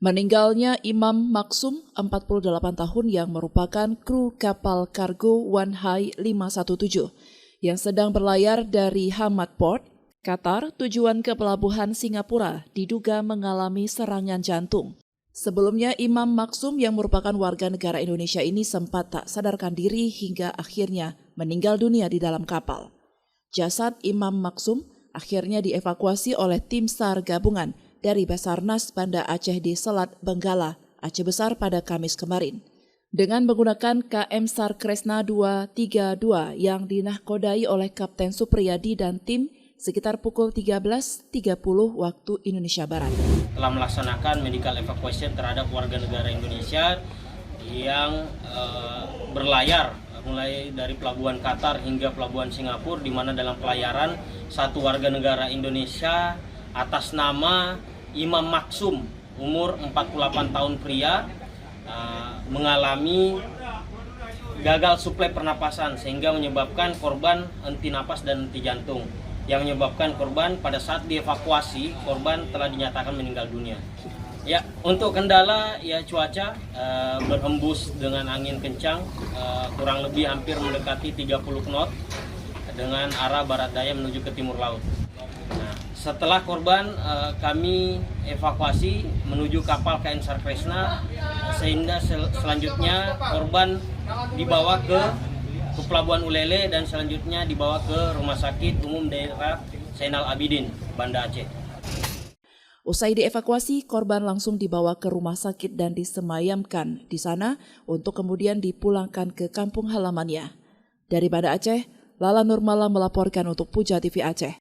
Meninggalnya Imam Maksum, 48 tahun yang merupakan kru kapal kargo One Hai 517 yang sedang berlayar dari Hamad Port, Qatar, tujuan ke pelabuhan Singapura, diduga mengalami serangan jantung. Sebelumnya, Imam Maksum yang merupakan warga negara Indonesia ini sempat tak sadarkan diri hingga akhirnya meninggal dunia di dalam kapal. Jasad Imam Maksum akhirnya dievakuasi oleh tim SAR gabungan dari Basarnas Banda Aceh di Selat Benggala, Aceh Besar pada Kamis kemarin. Dengan menggunakan KM SAR Kresna 232 yang dinahkodai oleh Kapten Supriyadi dan tim sekitar pukul 13.30 waktu Indonesia Barat. Telah melaksanakan medical evacuation terhadap warga negara Indonesia yang berlayar mulai dari pelabuhan Qatar hingga pelabuhan Singapura, di mana dalam pelayaran satu warga negara Indonesia atas nama Imam Maksum, umur 48 tahun pria, mengalami gagal suplai pernapasan sehingga menyebabkan korban henti napas dan henti jantung. Yang menyebabkan korban pada saat dievakuasi, korban telah dinyatakan meninggal dunia. Ya, untuk kendala ya cuaca berhembus dengan angin kencang, kurang lebih hampir mendekati 30 knot dengan arah barat daya menuju ke timur laut. Nah, setelah korban kami evakuasi menuju kapal KM SAR Kresna, sehingga selanjutnya korban dibawa ke Pelabuhan Ulele dan selanjutnya dibawa ke Rumah Sakit Umum Daerah Zainal Abidin, Banda Aceh. Usai dievakuasi, korban langsung dibawa ke rumah sakit dan disemayamkan di sana untuk kemudian dipulangkan ke kampung halamannya. Dari Banda Aceh, Lala Nurmala melaporkan untuk Puja TV Aceh.